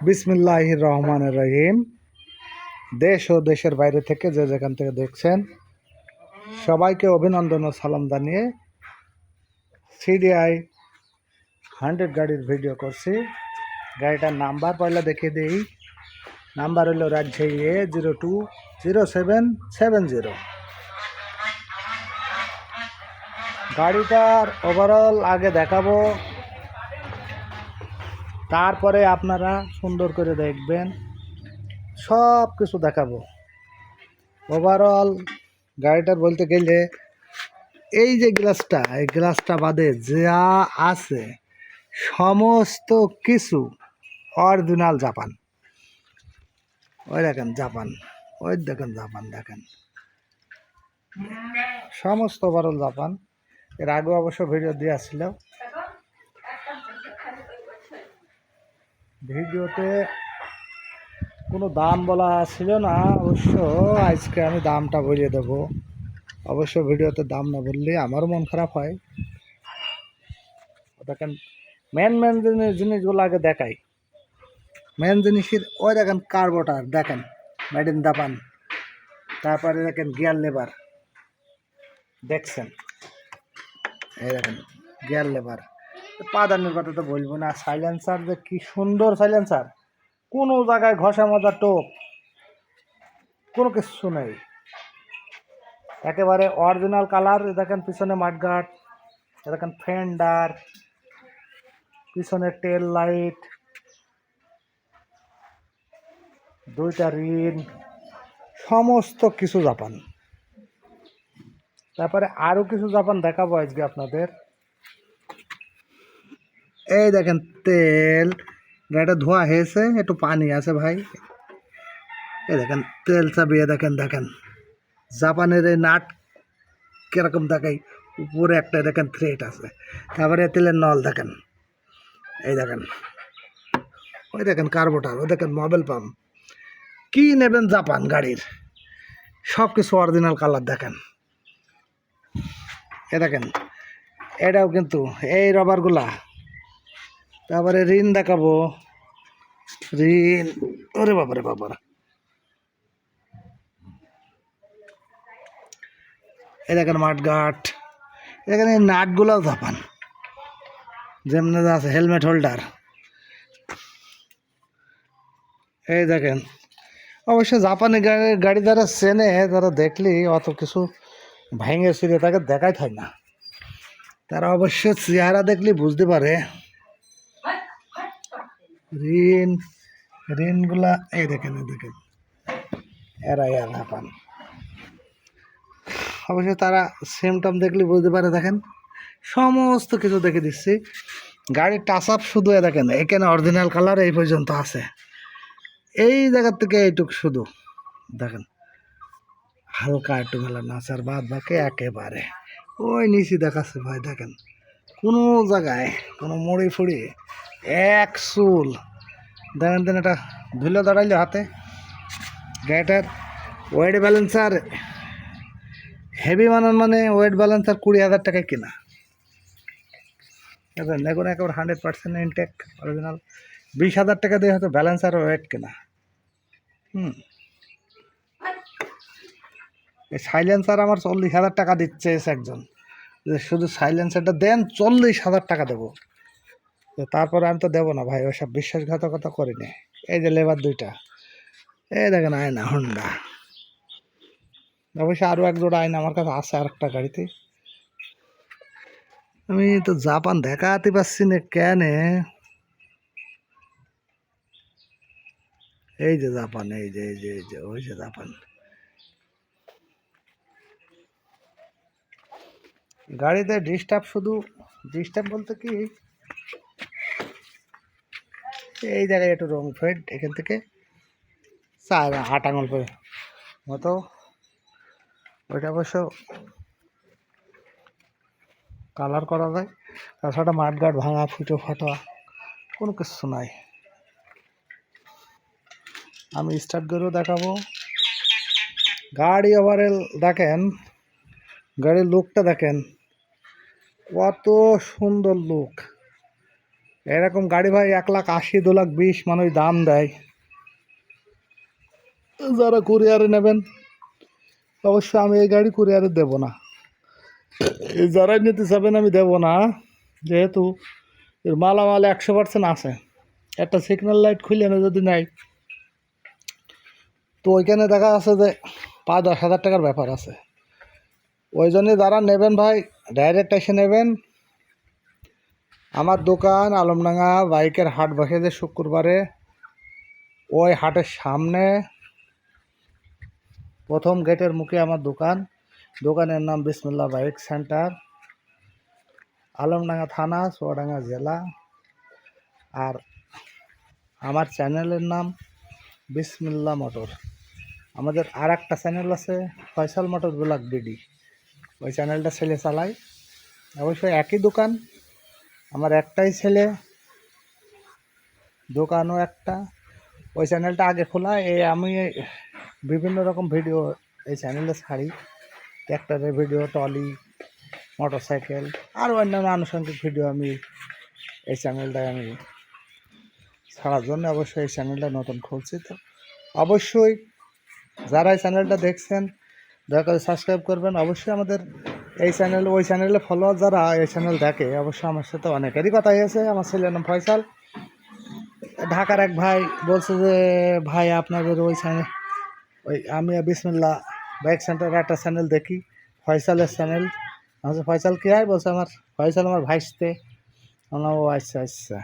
বিসমিল্লাহির রহমানির রহিম। দেশ ও দেশের বাইরে থেকে যে যেখান থেকে দেখছেন সবাইকে অভিনন্দন ও সালাম জানিয়ে সিডিআই 100 গাড়ির ভিডিও করছি। গাড়িটার নাম্বার পয়লা দেখিয়ে দিই। নাম্বার হলো রাজশাহী A020770। গাড়িটার ওভারঅল আগে দেখাবো, তারপরে আপনারা সুন্দর করে দেখবেন, সব কিছু দেখাবো। ওভারঅল গাড়িটার বলতে গেলে এই যে গ্লাসটা, এই গ্লাসটা বাদে যা আছে সমস্ত কিছু অরিজিনাল জাপান। ওই দেখেন জাপান, ওই দেখেন জাপান, দেখেন সমস্ত ওভারঅল জাপান। এর আগে অবশ্য ভিডিও দিয়ে আসছিল। ভিডিওতে কোনো দাম বলা ছিল না, অবশ্য আজকে আমি দামটা বলিয়ে দেবো। অবশ্য ভিডিওতে দাম না বললে আমারও মন খারাপ হয়। দেখেন মেন জিনিসগুলো আগে দেখাই। মেন জিনিসের ওই দেখেন কার্বোটার, দেখেন মেড ইন জাপান। তারপরে দেখেন গিয়ার লেবার, দেখছেন এই দেখেন গিয়ার লেবার। পাদানের কথা তো বলবো না। সাইলেন্সার যে কি সুন্দর সাইলেন্সার, কোনো জায়গায় ঘষা মাজা টোপ কোনো কিছু নেই, একেবারে অরিজিনাল কালার। দেখেন পিছনে মাঠঘাট, দেখেন ফেন্ডার, পিছনে টেল লাইট, দুইটা রিন, সমস্ত কিছু জাপান। তারপরে আরও কিছু জাপান দেখাবো আজকে আপনাদের। এই দেখেন তেল, গাড়িটা ধোয়া হয়েছে, একটু পানি আছে ভাই। এই দেখেন তেল চাবিয়ে, দেখেন দেখেন জাপানের এই নাট কিরকম দেখাই, উপরে একটা দেখেন থ্রেড আছে। তারপরে তেলের নল দেখেন, এই দেখেন ওই দেখেন কার্বোটার, ওই দেখেন মোবিল পাম্প। কি নেবেন জাপান গাড়ির, সব কিছু অরিজিনাল কালার। দেখেন এ দেখেন এটাও কিন্তু এই রবারগুলা। তারপরে রিন দেখাবো, রিন ওরে বাবারে বাবার। এই দেখেন মাঠঘাট, এখানে নাটগুলাও জাপান, যেমন আছে হেলমেট হোল্ডার। এই দেখেন অবশ্য জাপানি গাড়ি যারা চেনে, তারা দেখলি অত কিছু ভেঙে ছিঁড়ে তাকে দেখাই থাকে না। তারা অবশ্য চেহারা দেখলে বুঝতে পারে। ঋণগুলা এই দেখেন, এই দেখেন এরা জাপান। অবশ্য তারা সিমটম দেখলে বুঝতে পারে। দেখেন সমস্ত কিছু দেখে দিচ্ছি। গাড়ির টাচ আপ শুধু দেখেন, এখানে অরিজিনাল কালার এই পর্যন্ত আছে, এই জায়গার থেকে এইটুক শুধু দেখেন হালকা একটু মেলা নাচার, বাদ বাকি একেবারে ওই নিচে দেখাচ্ছে ভাই। দেখেন কোনো জায়গায় কোনো মুড়ি ফুড়ি এক চুল দেখেন দেন, এটা ধুলে দাঁড়াইলে হাতে। গাড়িটার ওয়েট ব্যালেন্সার হেভি মানান, মানে ওয়েট ব্যালেন্সার 20,000 টাকায় কিনা। দেখুন একেবারে 100% ইনটেক অরিজিনাল। 20,000 টাকা দিয়ে হয়তো ব্যালেন্সার ওয়েট কেনা। এই সাইলেন্সার আমার 40,000 টাকা দিচ্ছে একজন, যে শুধু সাইলেন্সারটা দেন 40,000 টাকা দেবো। তো তারপরে আমি তো দেবো না ভাই, ওইসব বিশ্বাসঘাতকতা করিনি। এই যে লেবার দুইটা, এই দেখেন আয়না হন্ডা। অবশ্যই আরও এক জোড়া আয়না আমার কাছে আছে আর একটা গাড়িতে। আমি তো জাপান দেখাতে পারছি না কেন। এই যে জাপান, এই যে এই যে এই যে ওই যে জাপান। গাড়িতে ডিস্টার্ব, শুধু ডিস্টার্ব বলতে কি, এই জায়গায় একটু রং ফেড, এখান থেকে 8 আঙুল মতো। ওইটা অবশ্য কালার করা যায়। তাছাড়া মাঠঘাট ভাঙা, ফুটো ফাটা কোনো কিছু নাই। আমি স্টার্ট করেও দেখাবো। গাড়ি ওভারঅল দেখেন, গাড়ির লুকটা দেখেন কত সুন্দর লুক। এরকম গাড়ি ভাই 1,80,000 2,20,000 মানুষ দাম দেয়। যারা কুরিয়ারে নেবেন অবশ্য আমি এই গাড়ি কুরিয়ারে দেবো না, যারাই নিতে চাবেন আমি দেবো না, যেহেতু এর মালামাল 100% আছে। একটা সিগন্যাল লাইট খুলে না যদি নেয় তো ওইখানে দেখা আছে যে 5-10 হাজার টাকার ব্যাপার আছে। ওই জন্যে যারা নেবেন ভাই ডাইরেক্ট এসে নেবেন। আমার দোকান আলমডাঙ্গা বাইকের হাট বসে যে শুক্রবারে, ওই হাটের সামনে প্রথম গেটের মুখে আমার দোকান। দোকানের নাম বিসমিল্লাহ বাইক সেন্টার, আলমডাঙ্গা থানা, চুয়াডাঙ্গা জেলা। আর আমার চ্যানেলের নাম বিসমিল্লাহ মোটর। আমাদের আর একটা চ্যানেল আছে ফয়সাল মোটর ব্লগ বিডি, ওই চ্যানেলটা ছেলে চালায়। অবশ্যই একই দোকান, আমার একটাই ছেলে, দোকানও একটা। ওই চ্যানেলটা আগে খোলা, আমি বিভিন্ন রকম ভিডিও এই চ্যানেলে ছাড়ি। ট্র্যাক্টরের ভিডিও, ট্রলি, মোটরসাইকেল আর অন্যান্য আনুষঙ্গিক ভিডিও আমি এই চ্যানেলটায় আমি ছাড়ার জন্য অবশ্যই এই চ্যানেলটা নতুন খুলছি। তো অবশ্যই যারা এই চ্যানেলটা দেখছেন দয়া করে সাবস্ক্রাইব করবেন। অবশ্যই আমাদের এই চ্যানেল ওই চ্যানেলে ফলোয়ার যারা এই চ্যানেল দেখে অবশ্যই আমার সাথে অনেকেরই কথা হয়েছে। আমার ছেলের নাম ফয়সাল। ঢাকার এক ভাই বলছে যে ভাই আপনাদের ওই চ্যানেল, ওই আমি বিসমিল্লাহ বাইক সেন্টারের একটা চ্যানেল দেখি, ফয়সালের চ্যানেল। আমার ফয়সাল কী হয় বলছে, আমার ফয়সাল আমার ভাইসতে। আমরা ও আচ্ছা আচ্ছা।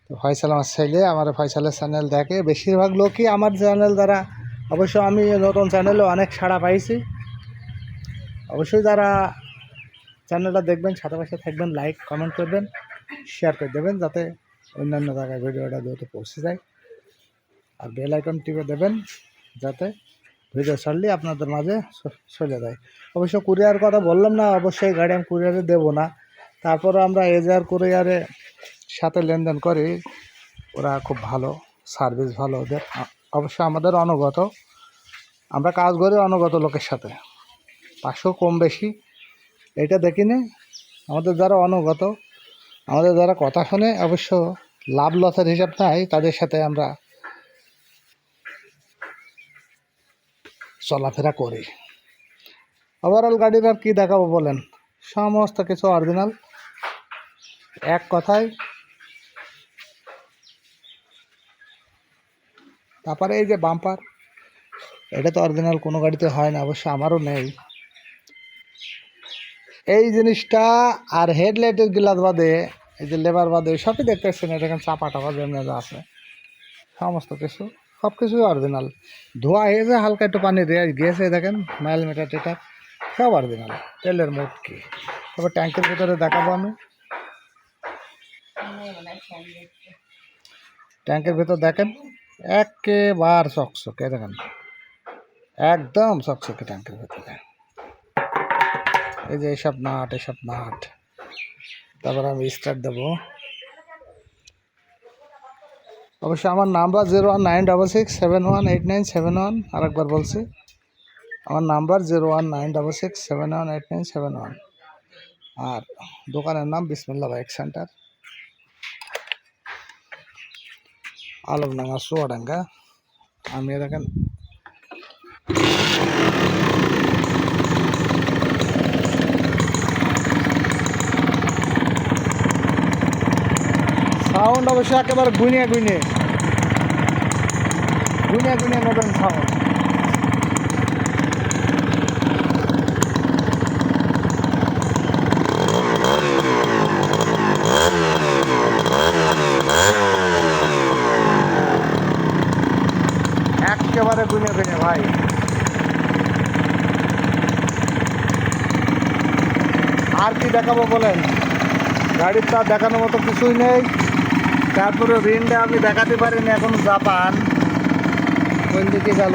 তো ফয়সাল আমার ছেলে, আমার ফয়সালের চ্যানেল দেখে বেশিরভাগ লোকই আমার চ্যানেল দ্বারা। অবশ্য আমি নতুন চ্যানেলে অনেক সাড়া পাইছি। অবশ্যই যারা চ্যানেলটা দেখবেন সাথে পাশে থাকবেন, লাইক কমেন্ট করবেন, শেয়ার করে দেবেন যাতে অন্যান্য জায়গায় ভিডিওটা দ্রুত পৌঁছে যায়। আর বেল আইকন টিপে দেবেন যাতে ভিডিও ছাড়লে আপনাদের মাঝে চলে যায়। অবশ্য কুরিয়ার কথা বললাম না, অবশ্যই গাড়ি আমি কুরিয়ারে দেবো না। তারপরে আমরা এজার কুরিয়ারে সাথে লেনদেন করি, ওরা খুব ভালো সার্ভিস, ভালো ওদের। অবশ্য আমাদের অনুগত, আমরা কাজ করি অনুগত লোকের সাথে, 500 কম বেশি এটা দেখি না। আমাদের যারা অনুগত, আমাদের যারা কথা শোনে, অবশ্য লাভ লসের হিসাব নাই, তাদের সাথে আমরা চলাফেরা করি। ওভারঅল গাড়ির আর কী দেখাবো বলেন, সমস্ত কিছু অরিজিনাল। এক কথায় তারপরে এই যে বাম্পার, এটা তো অরিজিনাল কোনো গাড়িতে হয় না, অবশ্য আমারও নেই এই জিনিসটা। আর হেডলাইটের গ্লাস বাদে, এই যে লেবার বাদে সবই দেখতে পাচ্ছেন, এটা এখানে চাপা টাপা যেমনি যা আছে সমস্ত কিছু, সব কিছুই অরিজিনাল। ধোয়া হয়েছে, হালকা একটু পানি গিয়েছে, দেখেন মাইল মিটার টিটার সব অরিজিনাল। তেলের মোট কি, তারপর ট্যাঙ্কের ভিতরে দেখাবো আমি। ট্যাঙ্কের ভিতর দেখেন একেবারে চকচকে, দেখেন একদম চকচকে ট্যাঙ্কের ভিতরে। এই যে এসব নাট, এসব নাট। তারপর আমি স্টার্ট দেবো। অবশ্যই আমার নাম্বার 01966718971। আরেকবার বলছি, আমার নাম্বার 01966718971। আর দোকানের নাম বিসমিল্লাহ বাইক সেন্টার, আলমডাঙ্গা চুয়াডাঙ্গা। আমি দেখেন সাউন্ড অবশ্য একেবারে গুনিয়ে গুনিয়ে নেবেন সাউন্ড। একেবারে গুনিয়ে গুনিয়ে ভাই। আর কি দেখাবো বলেন, গাড়ির তো আর দেখানোর মতো কিছুই নেই। তারপরে রিনটা আমি দেখাতে পারিনি এখন, জাপান কোন দিকে গেল।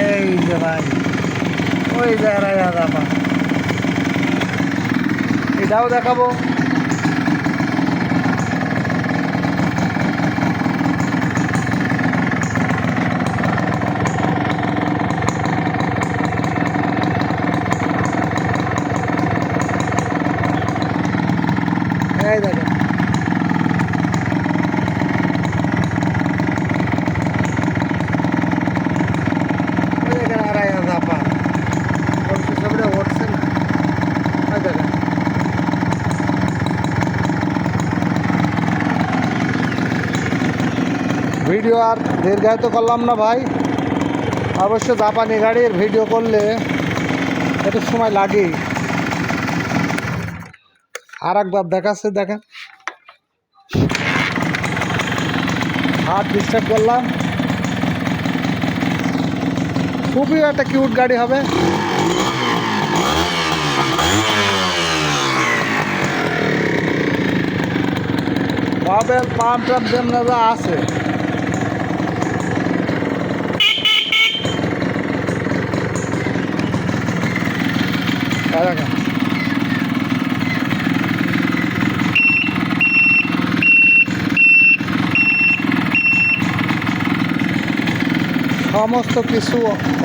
এই যে ভাই ওই জায়গায় জাপান, এটাও দেখাবো। ভিডিও আর দীর্ঘায়িত করলাম না ভাই। অবশ্য জাপানি গাড়ির ভিডিও করলে একটু সময় লাগেই। আর একবার দেখাচ্ছে, দেখেন হাত ডিস্টার্ব করলাম। খুবই একটা কিউট গাড়ি হবে। মোবাইল পাম্প টাম্প যেমন আছে, দেখেন সমস্ত কিছু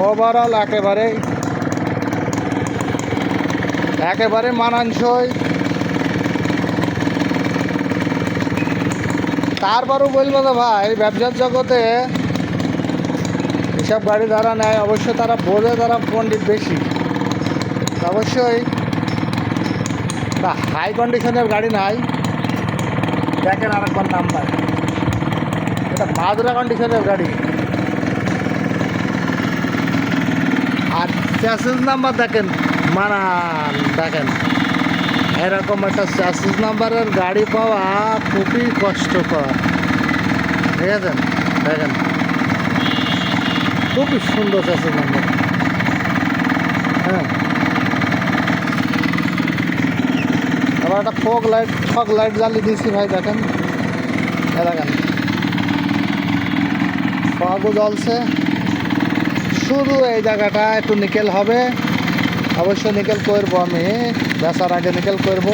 ওভারঅল একেবারে মানানসই। তারপরও বলবো তো ভাই, ব্যবসার জগতে এসব গাড়ি যারা নেয় অবশ্যই তারা বোঝে, তারা পণ্ডিত বেশি। অবশ্যই তা হাই কন্ডিশনের গাড়ি নাই। দেখেন আরেকবার নাম্বার, এটা মাদুরা কন্ডিশনের গাড়ি। আর চ্যাসিস নাম্বার দেখেন, মানান দেখেন, এরকম একটা চ্যাসিস নাম্বারের গাড়ি পাওয়া খুবই কষ্টকর। ঠিক আছে, দেখেন খুবই সুন্দর চ্যাসিস নাম্বার। হ্যাঁ, আবার একটা ফগ লাইট জ্বালিয়ে দিয়েছি ভাই, দেখেন দেখেন fogও জ্বলছে। শুধু এই জায়গাটা একটু নিকেল হবে, অবশ্যই নিকেল করবো, আমি বেচার আগে নিকেল করব।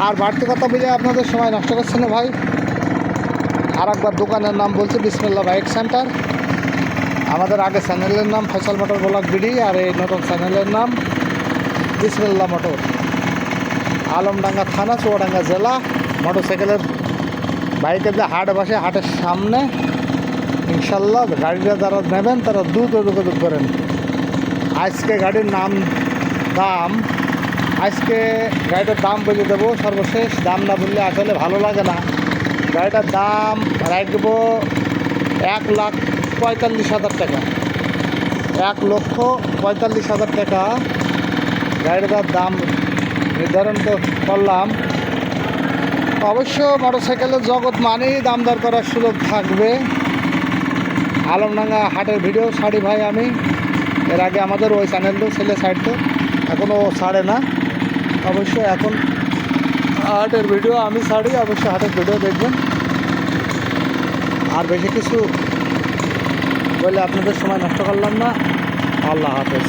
আর বাড়তি কথা বলে আপনাদের সময় নষ্ট করছে না ভাই। আর একবার দোকানের নাম বলছি, বিসমিল্লাহ বাইক সেন্টার। আমাদের আগে চ্যানেলের নাম ফয়সাল মোটর ব্লগ বিডি, আর এই নতুন চ্যানেলের নাম বিসমিল্লাহ মোটর। আলমডাঙ্গা থানা, চুয়াডাঙ্গা জেলা। মোটরসাইকেলের বাইকের যে হাট বসে, হাটের সামনে। ইনশাল্লাহ গাড়িটা যারা নেবেন তারা দ্রুত যোগাযোগ করেন। আজকে গাড়ির দাম আজকে গাড়িটার দাম বলে দেবো, সর্বশেষ দাম না বললে আসলে ভালো লাগে না। গাড়িটার দাম রাখবো 1,45,000 টাকা। 1,45,000 টাকা গাড়িটার দাম নির্ধারণ করলাম। অবশ্য মোটরসাইকেলের জগৎ মানেই দাম দর করার সুযোগ থাকবে। আলমডাঙ্গা হাটের ভিডিও ছাড়ি ভাই আমি, এর আগে আমাদের ওই চ্যানেলটাও ছেলে ছাড়তো, এখনও ছাড়ে না। অবশ্যই এখন হাটের ভিডিও আমি ছাড়ি, অবশ্যই হাটের ভিডিও দেখবেন। আর বেশি কিছু বলে আপনাদের সময় নষ্ট করলাম না। আল্লাহ হাফেজ।